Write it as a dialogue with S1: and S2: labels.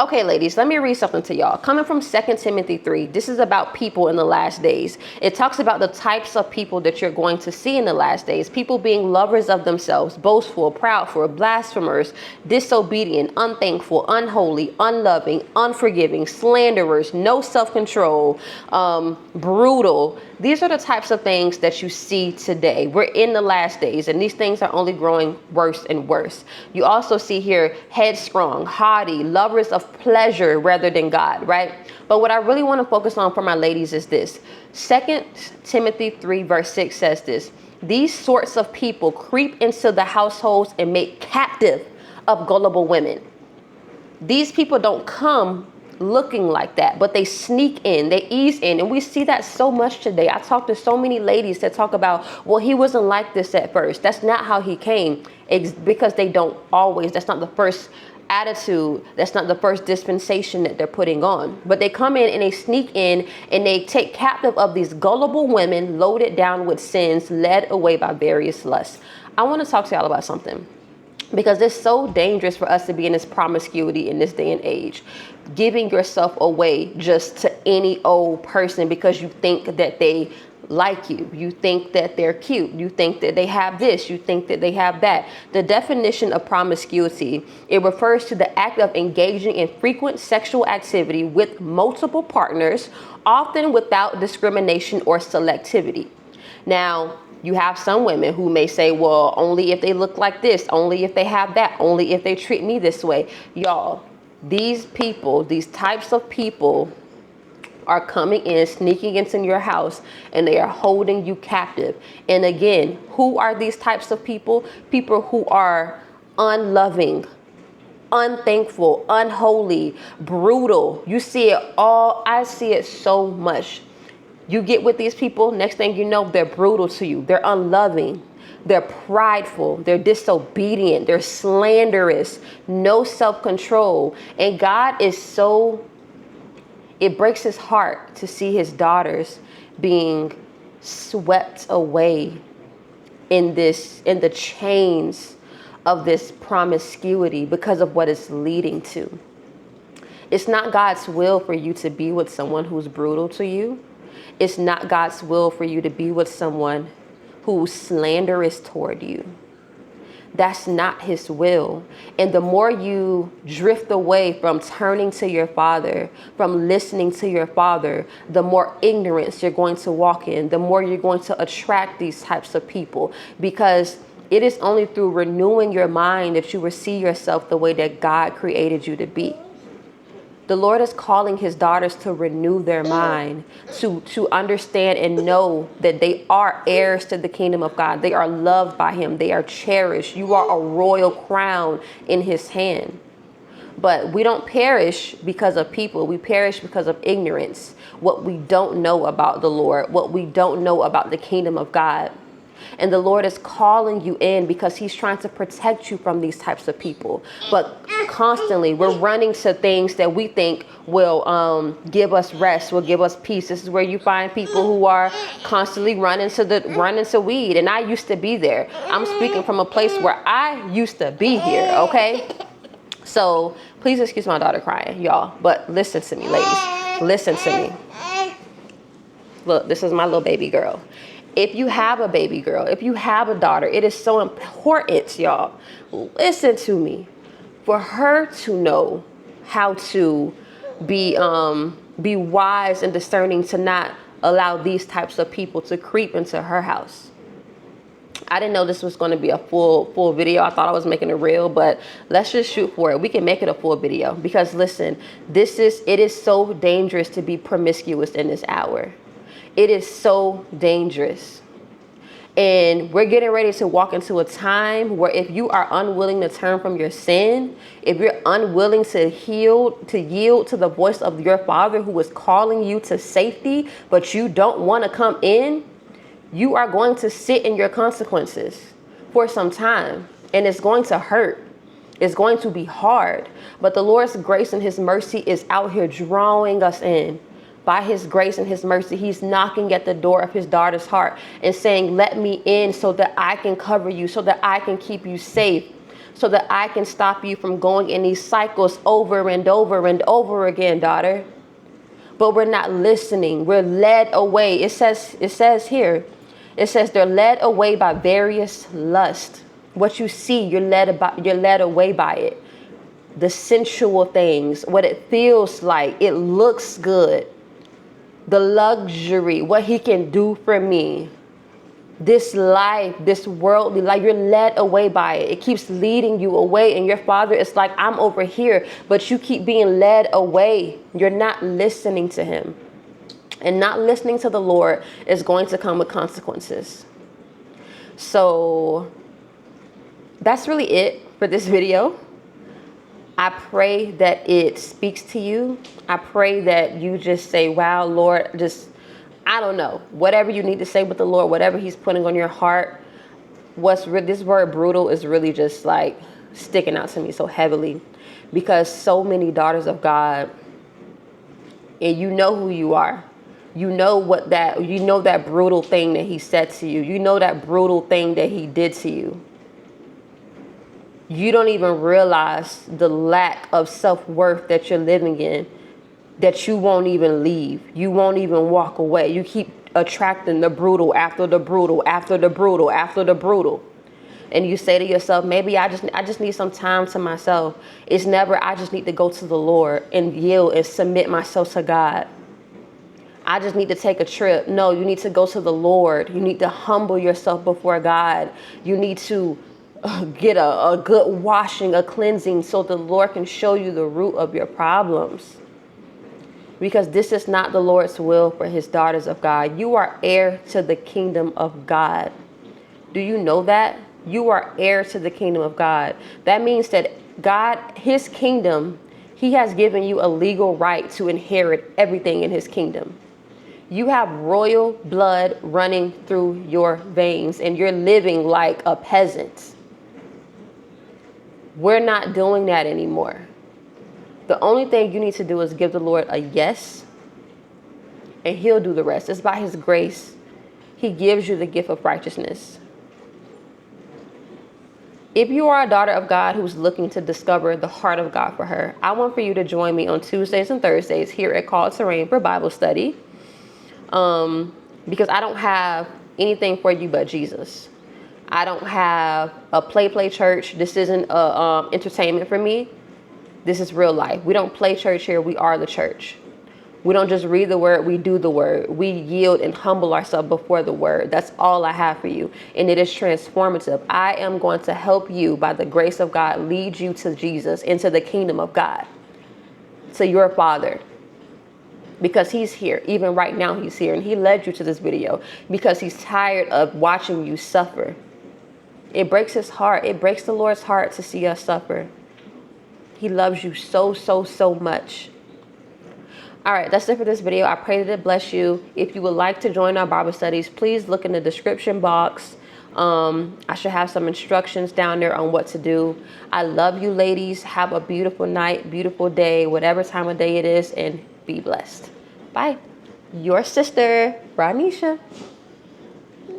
S1: Okay, ladies, let me read something to y'all. Coming from 2 Timothy 3, this is about people in the last days. It talks about the types of people that you're going to see in the last days. People being lovers of themselves, boastful, proudful, blasphemers, disobedient, unthankful, unholy, unloving, unforgiving, slanderers, no self-control, brutal. These are the types of things that you see today. We're in the last days, and these things are only growing worse and worse. You also see here headstrong, haughty, lovers of pleasure rather than God, right? But what I really want to focus on for my ladies is this. 2 Timothy 3 verse 6 says this: these sorts of people creep into the households and make captive of gullible women. These people don't come looking like that, but they sneak in, they ease in, and we see that so much today. I talked to so many ladies that talk about, well, he wasn't like this at first. That's not how he came, because they don't always, that's not the first attitude, that's not the first dispensation that they're putting on. But they come in and they sneak in and they take captive of these gullible women loaded down with sins, led away by various lusts. I want to talk to y'all about something, because it's so dangerous for us to be in this promiscuity in this day and age, giving yourself away just to any old person because you think that they like you. You think that they're cute. You think that they have this. You think that they have that. The definition of promiscuity, it refers to the act of engaging in frequent sexual activity with multiple partners, often without discrimination or selectivity. Now, you have some women who may say, well, only if they look like this, only if they have that, only if they treat me this way. Y'all, these people, these types of people are coming in, sneaking into your house, and they are holding you captive. And again, who are these types of people? People who are unloving, unthankful, unholy, brutal. You see it all. I see it so much. You get with these people, next thing you know, they're brutal to you. They're unloving. They're prideful. They're disobedient. They're slanderous. No self-control. And God is so, it breaks his heart to see his daughters being swept away in the chains of this promiscuity because of what it's leading to. It's not God's will for you to be with someone who's brutal to you. It's not God's will for you to be with someone who's slanderous toward you. That's not his will. And the more you drift away from turning to your Father, from listening to your Father, the more ignorance you're going to walk in, the more you're going to attract these types of people, because it is only through renewing your mind that you will see yourself the way that God created you to be. The Lord is calling his daughters to renew their mind, to understand and know that they are heirs to the kingdom of God. They are loved by him. They are cherished. You are a royal crown in his hand. But we don't perish because of people. We perish because of ignorance, what we don't know about the Lord, what we don't know about the kingdom of God. And the Lord is calling you in because he's trying to protect you from these types of people. But constantly we're running to things that we think will give us rest, will give us peace. This is where you find people who are constantly running to weed. And I used to be there. I'm speaking from a place where I used to be here. Okay. So please excuse my daughter crying, y'all. But listen to me, ladies. Listen to me. Look, this is my little baby girl. If you have a baby girl, if you have a daughter, it is so important, y'all, listen to me, for her to know how to be wise and discerning, to not allow these types of people to creep into her house. I didn't know this was going to be a full video. I thought I was making a reel, but let's just shoot for it. We can make it a full video, because listen, it is so dangerous to be promiscuous in this hour. It is so dangerous. And we're getting ready to walk into a time where if you are unwilling to turn from your sin, if you're unwilling to yield to the voice of your Father who is calling you to safety, but you don't want to come in, you are going to sit in your consequences for some time. And it's going to hurt. It's going to be hard. But the Lord's grace and his mercy is out here drawing us in. By his grace and his mercy, he's knocking at the door of his daughter's heart and saying, let me in so that I can cover you, so that I can keep you safe, so that I can stop you from going in these cycles over and over and over again, daughter. But we're not listening. We're led away. It says here, it says they're led away by various lusts. What you see, you're led away by it. The sensual things, what it feels like, it looks good. The luxury, what he can do for me. This life, this worldly life, you're led away by it. It keeps leading you away. And your father is like, I'm over here, but you keep being led away. You're not listening to him. And not listening to the Lord is going to come with consequences. So that's really it for this video. I pray that it speaks to you. I pray that you just say, wow, Lord, just, I don't know, whatever you need to say with the Lord, whatever he's putting on your heart. This word brutal is really just like sticking out to me so heavily, because so many daughters of God, and you know who you are. You know that brutal thing that he said to you. You know that brutal thing that he did to you. You don't even realize the lack of self-worth that you're living in, that you won't even leave. You won't even walk away. You keep attracting the brutal after the brutal, after the brutal, after the brutal. And you say to yourself, maybe I just need some time to myself. It's never, I just need to go to the Lord and yield and submit myself to God. I just need to take a trip. No, you need to go to the Lord. You need to humble yourself before God. You need to get a good washing, a cleansing, so the Lord can show you the root of your problems. Because this is not the Lord's will for his daughters of God. You are heir to the kingdom of God. Do you know that? You are heir to the kingdom of God. That means that God, his kingdom, he has given you a legal right to inherit everything in his kingdom. You have royal blood running through your veins, and you're living like a peasant. We're not doing that anymore. The only thing you need to do is give the Lord a yes, and he'll do the rest. It's by his grace. He gives you the gift of righteousness. If you are a daughter of God who's looking to discover the heart of God for her, I want for you to join me on Tuesdays and Thursdays here at Called to Reign for Bible study. Because I don't have anything for you but Jesus. I don't have a play church. This isn't entertainment for me. This is real life. We don't play church here. We are the church. We don't just read the word. We do the word. We yield and humble ourselves before the word. That's all I have for you. And it is transformative. I am going to help you by the grace of God, lead you to Jesus, into the kingdom of God, to your Father. Because he's here. Even right now he's here. And he led you to this video because he's tired of watching you suffer. It breaks his heart. It breaks the Lord's heart to see us suffer. He loves you so, so, so much. All right, that's it for this video. I pray that it bless you. If you would like to join our Bible studies, please look in the description box. I should have some instructions down there on what to do. I love you, ladies. Have a beautiful night, beautiful day, whatever time of day it is, and be blessed. Bye. Your sister, Ranisha.